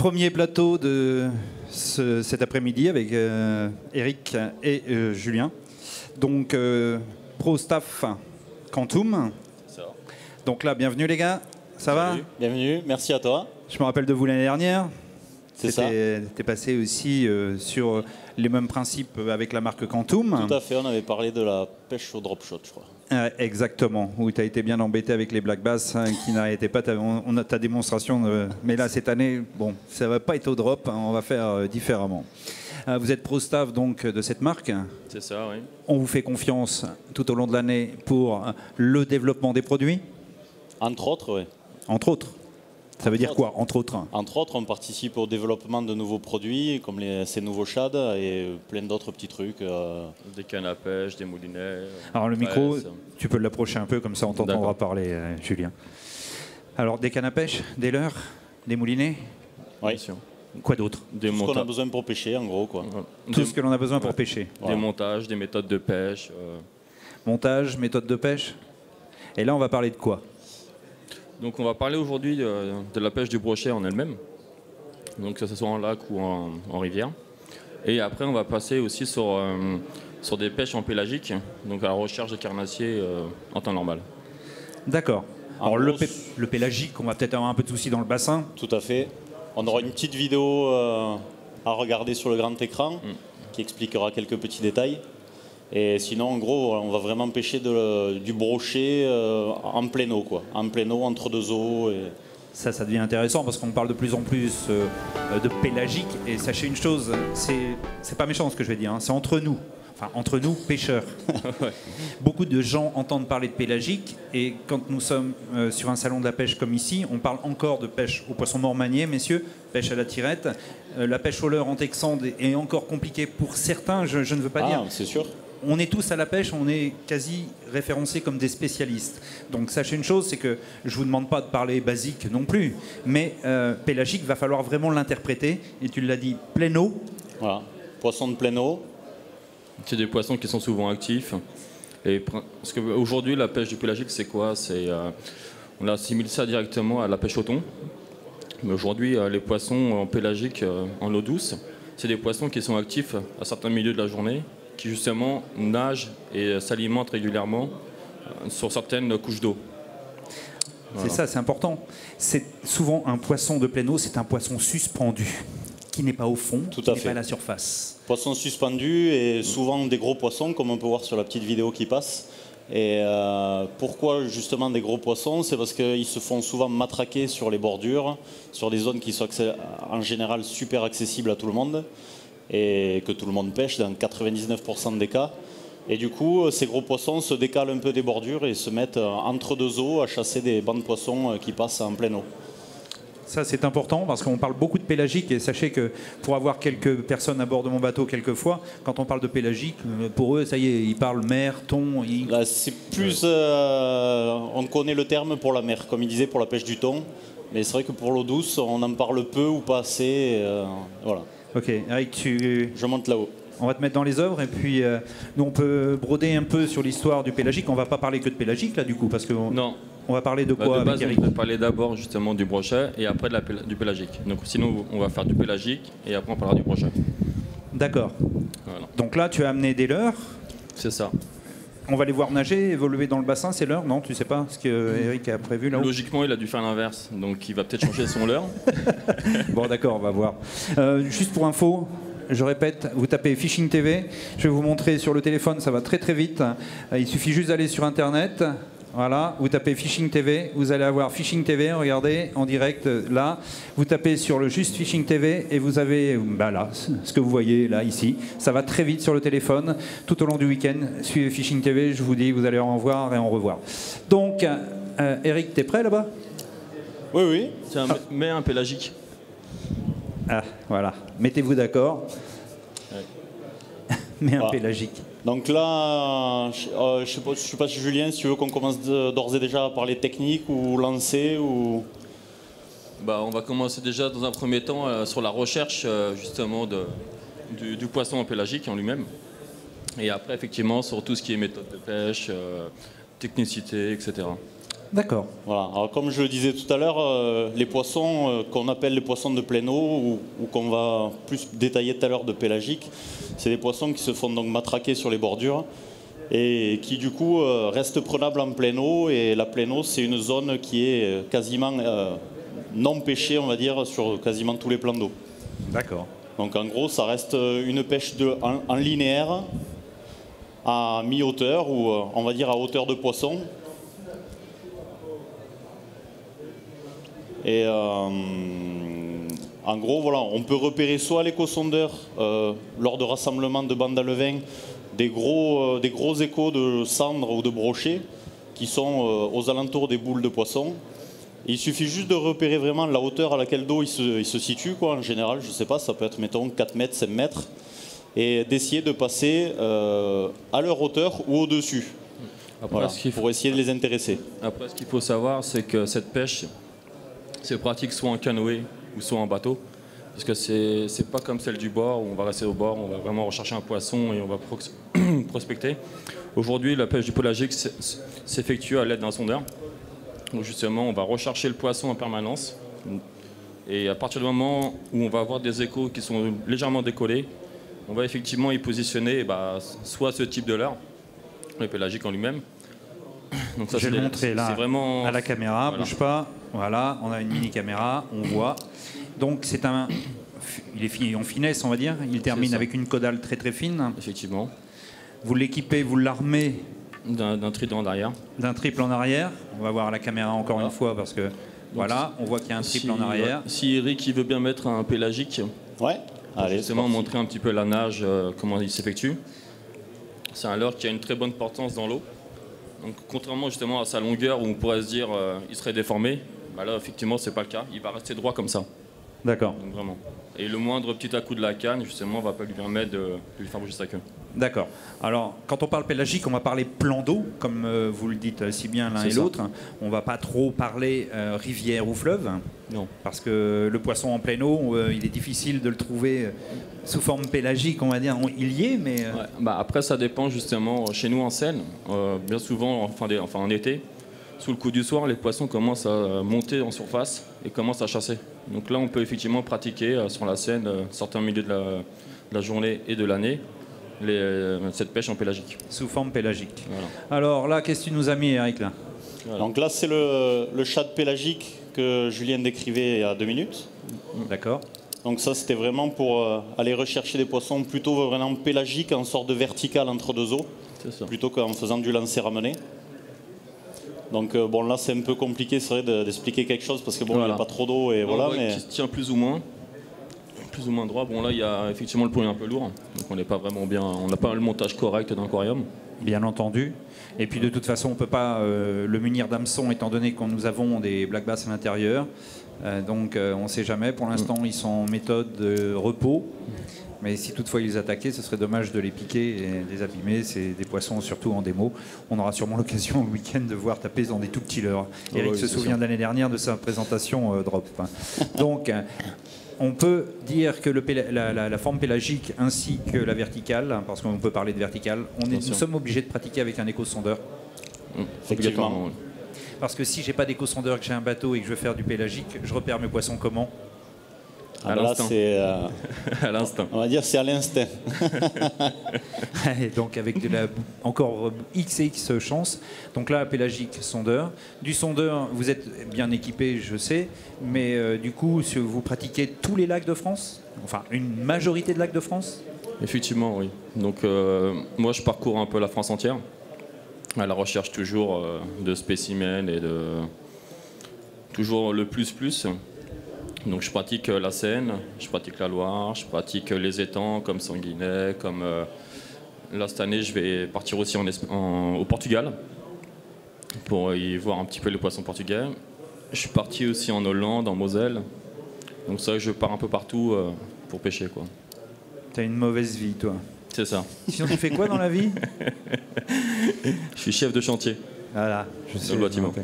Premier plateau de cet après-midi avec Eric et Julien. Donc, pro staff Quantum. Ça. Donc là, bienvenue les gars. Ça va? Bienvenue, merci à toi. Je me rappelle de vous l'année dernière. C'est ça. T'es passé aussi sur les mêmes principes avec la marque Quantum. Tout à fait, on avait parlé de la pêche au drop shot, je crois. Exactement, où tu as été bien embêté avec les black bass qui n'arrêtaient pas ta démonstration. Mais là, cette année, bon, ça va pas être au drop, hein, on va faire différemment. Vous êtes pro-staff donc de cette marque. C'est ça, oui. On vous fait confiance tout au long de l'année pour le développement des produits. Entre autres, oui. Entre autres. Ça veut dire quoi, entre autres? Entre autres, on participe au développement de nouveaux produits, comme ces nouveaux shads et plein d'autres petits trucs. Des cannes à pêche, des moulinets. Alors le micro, tu peux l'approcher un peu, comme ça on t'entendra parler, Julien. Alors des cannes à pêche, des leurres, des moulinets? Oui. Quoi d'autre? Tout ce qu'on a besoin pour pêcher, en gros, quoi. Tout ce que l'on a besoin pour pêcher. Voilà. Des montages, des méthodes de pêche. Montage, méthode de pêche. Et là, on va parler de quoi? Donc on va parler aujourd'hui de la pêche du brochet en elle-même, donc que ce soit en lac ou en rivière. Et après on va passer aussi sur des pêches en pélagique, donc à la recherche de carnassiers en temps normal. D'accord. Alors le pélagique, on va peut-être avoir un peu de soucis dans le bassin. Tout à fait. On aura une petite vidéo à regarder sur le grand écran qui expliquera quelques petits détails. Et sinon, en gros, on va vraiment pêcher du brochet en plein eau, quoi. En plein eau, entre deux eaux. Et... Ça devient intéressant parce qu'on parle de plus en plus de pélagique. Et sachez une chose, c'est pas méchant ce que je vais dire, hein, c'est entre nous. Enfin, entre nous, pêcheurs. Beaucoup de gens entendent parler de pélagique. Et quand nous sommes sur un salon de la pêche comme ici, on parle encore de pêche au poisson mort manié, messieurs, pêche à la tirette. La pêche au leurre en texande est encore compliquée pour certains, je ne veux pas dire. C'est sûr. On est tous à la pêche, on est quasi référencés comme des spécialistes. Donc sachez une chose, c'est que je ne vous demande pas de parler basique non plus, mais pélagique, va falloir vraiment l'interpréter. Et tu l'as dit, pleine eau. Voilà, poisson de pleine eau. C'est des poissons qui sont souvent actifs. Et parce qu'aujourd'hui, la pêche du pélagique, c'est quoi? On assimile ça directement à la pêche au thon. Mais aujourd'hui, les poissons en pélagique, en eau douce, c'est des poissons qui sont actifs à certains milieux de la journée, qui justement nagent et s'alimentent régulièrement sur certaines couches d'eau. Voilà. C'est ça, c'est important. C'est souvent un poisson de pleine eau, c'est un poisson suspendu, qui n'est pas au fond, qui n'est pas à la surface. Poisson suspendu et souvent des gros poissons, comme on peut voir sur la petite vidéo qui passe. Et pourquoi justement des gros poissons? C'est parce qu'ils se font souvent matraquer sur les bordures, sur des zones qui sont en général super accessibles à tout le monde, et que tout le monde pêche dans 99% des cas. Et du coup, ces gros poissons se décalent un peu des bordures et se mettent entre deux eaux à chasser des bancs de poissons qui passent en pleine eau. Ça, c'est important parce qu'on parle beaucoup de pélagique et sachez que pour avoir quelques personnes à bord de mon bateau quelquefois, quand on parle de pélagique, pour eux, ça y est, ils parlent mer, thon. C'est plus... on connaît le terme pour la mer, comme il disait, pour la pêche du thon. Mais c'est vrai que pour l'eau douce, on en parle peu ou pas assez. Voilà. Ok, Eric, je monte là-haut. On va te mettre dans les œuvres et puis nous on peut broder un peu sur l'histoire du pélagique. On va pas parler que de pélagique là du coup parce que non. On va parler de quoi de base, avec Eric? On va parler d'abord justement du brochet et après du pélagique. Donc sinon on va faire du pélagique et après on parlera du brochet. D'accord. Voilà. Donc là tu as amené des leurres. C'est ça. On va les voir nager, évoluer dans le bassin, c'est l'heure? Non, tu sais pas ce que Eric a prévu là-haut? Logiquement, il a dû faire l'inverse, donc il va peut-être changer son leurre. Bon, d'accord, on va voir. Juste pour info, je répète, vous tapez Fishing TV. Je vais vous montrer sur le téléphone, ça va très très vite. Il suffit juste d'aller sur Internet. Voilà, vous tapez Fishing TV, vous allez avoir Fishing TV, regardez, en direct, là. Vous tapez sur le juste Fishing TV et vous avez, là, ce que vous voyez, là, ici. Ça va très vite sur le téléphone, tout au long du week-end. Suivez Fishing TV, je vous dis, vous allez en voir et en revoir. Donc, Eric, t'es prêt là-bas? Oui, oui. Mais un pélagique. Ah, voilà. Mettez-vous d'accord. Mais un pélagique. Donc là, je sais pas si Julien, si tu veux qu'on commence d'ores et déjà à parler technique ou lancer ou... On va commencer déjà dans un premier temps sur la recherche justement du poisson en pélagique en lui-même. Et après effectivement sur tout ce qui est méthode de pêche, technicité, etc. D'accord. Voilà. Alors, comme je le disais tout à l'heure, les poissons qu'on appelle les poissons de plein eau ou qu'on va plus détailler tout à l'heure de pélagiques, c'est des poissons qui se font donc matraquer sur les bordures et qui du coup restent prenables en pleine eau. Et la pleine eau, c'est une zone qui est quasiment non pêchée, on va dire, sur quasiment tous les plans d'eau. D'accord. Donc en gros, ça reste une pêche en linéaire à mi-hauteur ou on va dire à hauteur de poisson. Et en gros, voilà, on peut repérer soit à l'échosondeur lors de rassemblements de bandes à levain des gros échos de cendres ou de brochets qui sont aux alentours des boules de poissons. Et il suffit juste de repérer vraiment la hauteur à laquelle d'eau il se situe, quoi, en général, je ne sais pas, ça peut être mettons 4 mètres, 5 mètres, et d'essayer de passer à leur hauteur ou au-dessus, voilà, pour essayer de les intéresser. Après, ce qu'il faut savoir, c'est que cette pêche, c'est pratique soit en canoë ou soit en bateau, parce que c'est pas comme celle du bord où on va rester au bord, on va vraiment rechercher un poisson et on va prospecter. Aujourd'hui, la pêche du pélagique s'effectue à l'aide d'un sondeur. Donc justement, on va rechercher le poisson en permanence. Et à partir du moment où on va avoir des échos qui sont légèrement décollés, on va effectivement y positionner soit ce type de leurre, le pélagique en lui-même. Donc ça, je vais le montrer là vraiment... à la caméra, voilà. Bouge pas. Voilà, on a une mini caméra, on voit. Donc c'est il est en finesse, on va dire. Il termine avec une caudale très très fine. Effectivement. Vous l'équipez, vous l'armez d'un trident en arrière. D'un triple en arrière. On va voir à la caméra encore une fois parce que voilà, on voit qu'il y a un triple en arrière. Si Eric il veut bien mettre un pélagique, allez, justement montrer un petit peu la nage, comment il s'effectue. C'est un leurre qui a une très bonne portance dans l'eau. Donc contrairement justement à sa longueur où on pourrait se dire il serait déformé, là effectivement c'est pas le cas. Il va rester droit comme ça. D'accord. Donc vraiment. Et le moindre petit à-coup de la canne justement va pas lui permettre de lui faire bouger sa queue. D'accord. Alors, quand on parle pélagique, on va parler plan d'eau, comme vous le dites si bien l'un et l'autre. On ne va pas trop parler rivière ou fleuve. Non. Parce que le poisson en pleine eau, il est difficile de le trouver sous forme pélagique, on va dire. Il y est, mais... Après, ça dépend justement. Chez nous en Seine, bien souvent, en été, sous le coup du soir, les poissons commencent à monter en surface et commencent à chasser. Donc là, on peut effectivement pratiquer sur la Seine, certains milieux de la journée et de l'année, cette pêche en pélagique. Sous forme pélagique. Voilà. Alors là, qu'est-ce que tu nous as mis, Eric là? Voilà. Donc là, c'est le shad pélagique que Julien décrivait il y a 2 minutes. D'accord. Donc ça, c'était vraiment pour aller rechercher des poissons plutôt vraiment pélagiques, en sorte de verticale entre deux eaux, plutôt qu'en faisant du lancer-ramener. Donc là, c'est un peu compliqué, c'est vrai, d'expliquer quelque chose parce que il n'y a pas trop d'eau et voilà. Mais qui se tient plus ou moins droit. Bon là il y a effectivement le pont est un peu lourd, donc on n'est pas vraiment bien, on n'a pas le montage correct d'un aquarium. Bien entendu. Et puis de toute façon on ne peut pas le munir d'hameçon étant donné que nous avons des black bass à l'intérieur. Donc on ne sait jamais. Pour l'instant ils sont en méthode de repos. Mais si toutefois ils les attaquaient, ce serait dommage de les piquer et de les abîmer. C'est des poissons surtout en démo. On aura sûrement l'occasion le week-end de voir taper dans des tout petits leurres. Eric se souvient de l'année dernière de sa présentation drop. Donc on peut dire que la forme pélagique ainsi que la verticale, parce qu'on peut parler de verticale, nous sommes obligés de pratiquer avec un échosondeur. Effectivement. Parce que si j'ai pas d'échosondeur, que j'ai un bateau et que je veux faire du pélagique, je repère mes poissons comment? À l'instant. À l'instant. On va dire c'est à l'instinct. Donc avec encore X et X chance. Donc là, pélagique, sondeur. Du sondeur, vous êtes bien équipé, je sais, mais du coup, vous pratiquez tous les lacs de France? Enfin, une majorité de lacs de France? Effectivement, oui. Donc moi, je parcours un peu la France entière, à la recherche toujours de spécimens et de toujours le plus. Donc je pratique la Seine, je pratique la Loire, je pratique les étangs comme Sanguinet, comme là cette année je vais partir aussi au Portugal pour y voir un petit peu les poissons portugais. Je suis parti aussi en Hollande, en Moselle, donc c'est vrai que je pars un peu partout pour pêcher quoi. T'as une mauvaise vie toi. C'est ça. Sinon tu fais quoi dans la vie? Je suis chef de chantier. Voilà, je sais. Dans le bâtiment.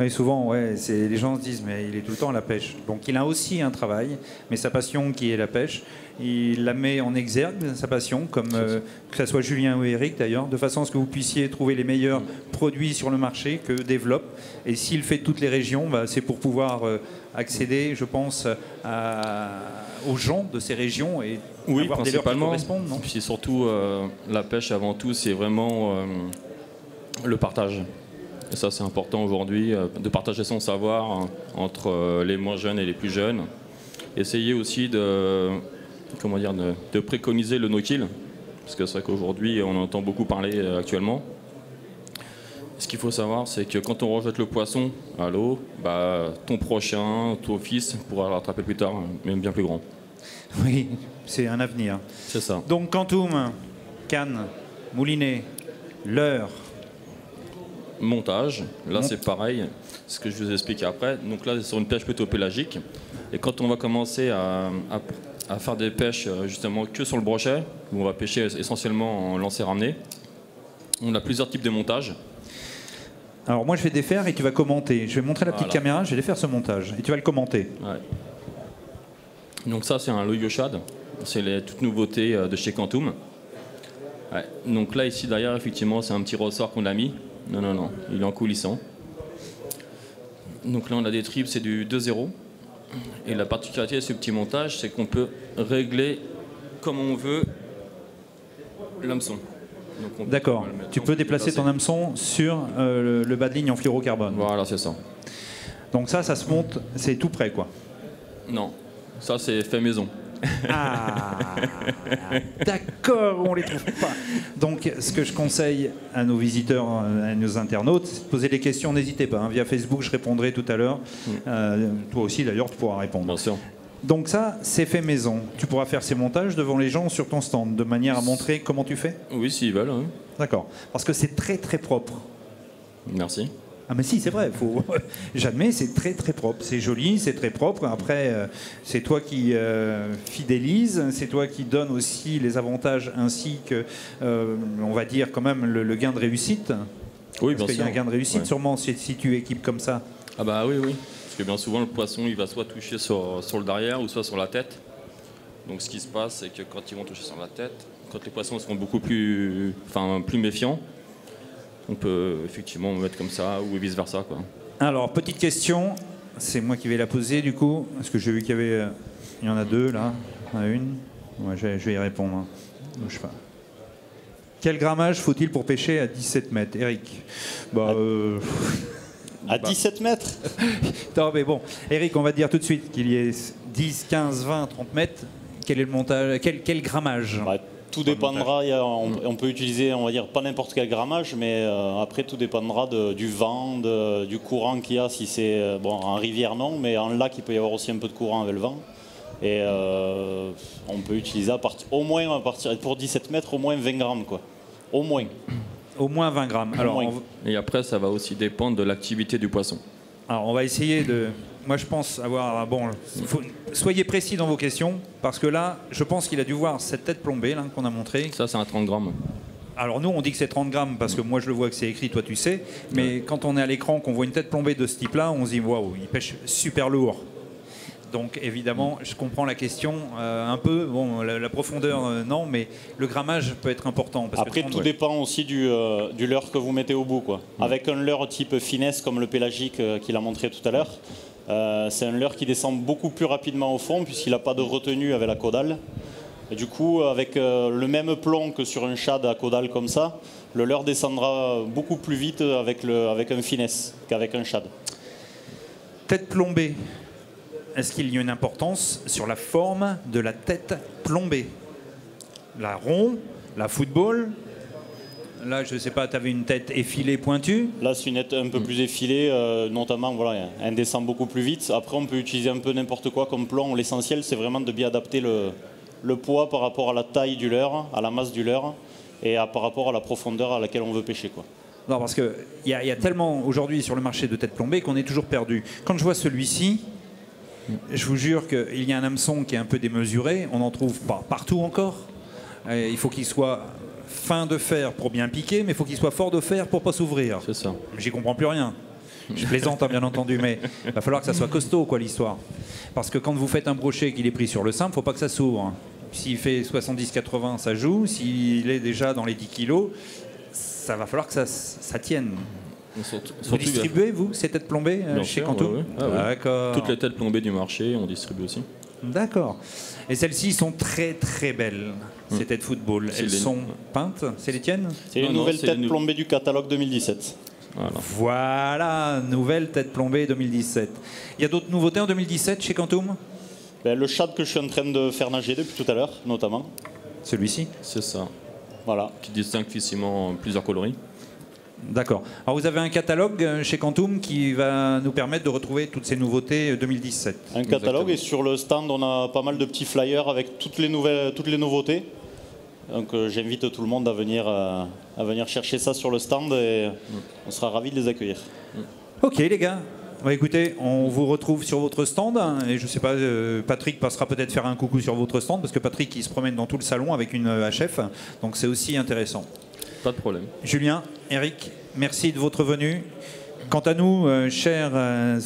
Oui, souvent, ouais, les gens se disent, mais il est tout le temps à la pêche. Donc il a aussi un travail, mais sa passion qui est la pêche, il la met en exergue, sa passion, comme que ce soit Julien ou Eric d'ailleurs, de façon à ce que vous puissiez trouver les meilleurs produits sur le marché que développe. Et s'il fait toutes les régions, bah, c'est pour pouvoir accéder, je pense, aux gens de ces régions et avoir des leurs qui correspondent, non ? Puis surtout, la pêche avant tout, c'est vraiment le partage. Et ça, c'est important aujourd'hui, de partager son savoir entre les moins jeunes et les plus jeunes. Essayer aussi de préconiser le no-kill, parce que c'est vrai qu'aujourd'hui, on entend beaucoup parler actuellement. Ce qu'il faut savoir, c'est que quand on rejette le poisson à l'eau, bah, ton prochain, ton fils pourra le rattraper plus tard, même bien plus grand. Oui, c'est un avenir. C'est ça. Donc Quantum, canne, moulinet, leurre. Montage, là c'est pareil, ce que je vous explique après. Donc là c'est sur une pêche plutôt pélagique. Et quand on va commencer à faire des pêches justement que sur le brochet, où on va pêcher essentiellement en lancer ramené, on a plusieurs types de montages. Alors moi je vais défaire et tu vas commenter. Je vais montrer la petite caméra, je vais défaire ce montage et tu vas le commenter. Ouais. Donc ça c'est un Loyo Shad, c'est les toutes nouveautés de chez Quantum. Ouais. Donc là ici derrière effectivement c'est un petit ressort qu'on a mis. Non, il est en coulissant. Donc là on a des tripes, c'est du 2-0. Et la particularité de ce petit montage, c'est qu'on peut régler comme on veut l'hameçon. D'accord, tu peux déplacer ton hameçon sur le bas de ligne en fluorocarbone. Voilà, c'est ça. Donc ça se monte, c'est tout prêt quoi. Non, ça c'est fait maison. Ah, d'accord, on les trouve pas. Donc, ce que je conseille à nos visiteurs, à nos internautes, c'est de poser des questions. N'hésitez pas, hein, via Facebook, je répondrai tout à l'heure. Toi aussi, d'ailleurs, tu pourras répondre. Bien sûr. Donc ça, c'est fait maison. Tu pourras faire ces montages devant les gens sur ton stand, de manière à montrer comment tu fais. Oui, s'ils veulent. Hein. D'accord, parce que c'est très très propre. Merci. Ah mais si, c'est vrai, j'admets, c'est très très propre, c'est joli, c'est très propre. Après, c'est toi qui fidélise, c'est toi qui donne aussi les avantages ainsi que, on va dire quand même, le gain de réussite. Oui, parce qu'il y a un gain de réussite sûrement si tu équipes comme ça. Ah bah oui. Parce que bien souvent, le poisson, il va soit toucher sur le derrière ou soit sur la tête. Donc ce qui se passe, c'est que quand ils vont toucher sur la tête, quand les poissons seront beaucoup plus méfiants, on peut effectivement mettre comme ça ou vice versa quoi. Alors petite question, c'est moi qui vais la poser du coup, parce que j'ai vu qu'il y en a deux là, il y en a une. Ouais, je vais y répondre. Hein. Je sais pas. Quel grammage faut-il pour pêcher à 17 mètres, Eric? À 17 mètres. Non mais bon, Eric, on va te dire tout de suite qu'il y ait 10, 15, 20, 30 mètres. Quel est le montage, quel grammage? Tout dépendra, on peut utiliser, on va dire, pas n'importe quel grammage, mais après tout dépendra du vent, du courant qu'il y a. Si c'est en rivière non, mais en lac il peut y avoir aussi un peu de courant avec le vent. Et on peut utiliser au moins à partir pour 17 mètres au moins 20 grammes quoi. Au moins. Au moins 20 grammes. Alors, et après ça va aussi dépendre de l'activité du poisson. Alors on va essayer de... Moi je pense avoir... soyez précis dans vos questions, parce que là, je pense qu'il a dû voir cette tête plombée là, qu'on a montrée. Ça c'est un 30 grammes. Alors nous on dit que c'est 30 grammes, parce que moi je le vois que c'est écrit, toi tu sais. Mais quand on est à l'écran, qu'on voit une tête plombée de ce type-là, on se dit waouh, il pêche super lourd. Donc évidemment, je comprends la question un peu. Bon, la profondeur, non, mais le grammage peut être important. Parce après, tout dépend aussi du leurre que vous mettez au bout, quoi. Avec un leurre type finesse, comme le pélagique qu'il a montré tout à l'heure, c'est un leurre qui descend beaucoup plus rapidement au fond, puisqu'il n'a pas de retenue avec la caudale. Et du coup, avec le même plomb que sur un shad à caudale comme ça, le leurre descendra beaucoup plus vite avec un finesse qu'avec un shad. Tête plombée. Est-ce qu'il y a une importance sur la forme de la tête plombée? La rond, la football. Là, je ne sais pas, tu avais une tête effilée, pointue. Là, c'est une tête un peu plus effilée, notamment, voilà, elle descend beaucoup plus vite. Après, on peut utiliser un peu n'importe quoi comme plomb. L'essentiel, c'est vraiment de bien adapter le poids par rapport à la taille du leurre, à la masse du leurre, et par rapport à la profondeur à laquelle on veut pêcher, quoi. Non, parce qu'il y a tellement aujourd'hui sur le marché de tête plombée qu'on est toujours perdu. Quand je vois celui-ci, je vous jure qu'il y a un hameçon qui est un peu démesuré, on n'en trouve pas partout encore. Il faut qu'il soit fin de fer pour bien piquer, mais il faut qu'il soit fort de fer pour pas s'ouvrir. C'est ça. J'y comprends plus rien. Je plaisante, hein, bien entendu, mais il va falloir que ça soit costaud, quoi, l'histoire. Parce que quand vous faites un brochet et qu'il est pris sur le simple, il ne faut pas que ça s'ouvre. S'il fait 70-80, ça joue. S'il est déjà dans les 10 kilos, ça va falloir que ça tienne. Vous distribuez, vous, ces têtes plombées chez Quantum? Ouais. D'accord. Toutes les têtes plombées du marché, on distribue aussi. D'accord. Et celles-ci sont très très belles, ces têtes football. Elles sont peintes, c'est les tiennes? C'est les nouvelles têtes plombées du catalogue 2017. Voilà, nouvelle tête plombée 2017. Il y a d'autres nouveautés en 2017 chez Quantum? Le shad que je suis en train de faire nager depuis tout à l'heure, notamment. Celui-ci? C'est ça. Voilà. Qui distingue facilement plusieurs coloris. D'accord. Alors vous avez un catalogue chez Quantum qui va nous permettre de retrouver toutes ces nouveautés 2017. Un catalogue. Exactement. Et sur le stand on a pas mal de petits flyers avec toutes les nouveautés. Donc j'invite tout le monde à venir chercher ça sur le stand et on sera ravis de les accueillir. Ok les gars. Bah, écoutez, on vous retrouve sur votre stand et je sais pas, Patrick passera peut-être faire un coucou sur votre stand parce que Patrick il se promène dans tout le salon avec une HF, donc c'est aussi intéressant. Pas de problème. Julien, Eric, merci de votre venue. Quant à nous, chers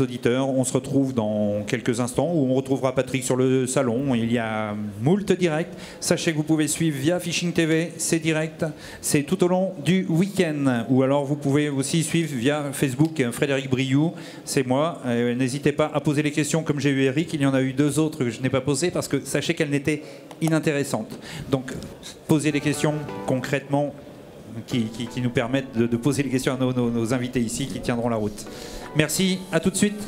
auditeurs, on se retrouve dans quelques instants où on retrouvera Patrick sur le salon. Il y a moult direct. Sachez que vous pouvez suivre via Fishing TV, c'est direct, c'est tout au long du week-end. Ou alors vous pouvez aussi suivre via Facebook Frédéric Briou, c'est moi. N'hésitez pas à poser les questions comme j'ai eu Eric. Il y en a eu 2 autres que je n'ai pas posées parce que sachez qu'elles n'étaient inintéressantes. Donc posez les questions concrètement qui nous permettent de poser les questions à nos invités ici qui tiendront la route. Merci, à tout de suite.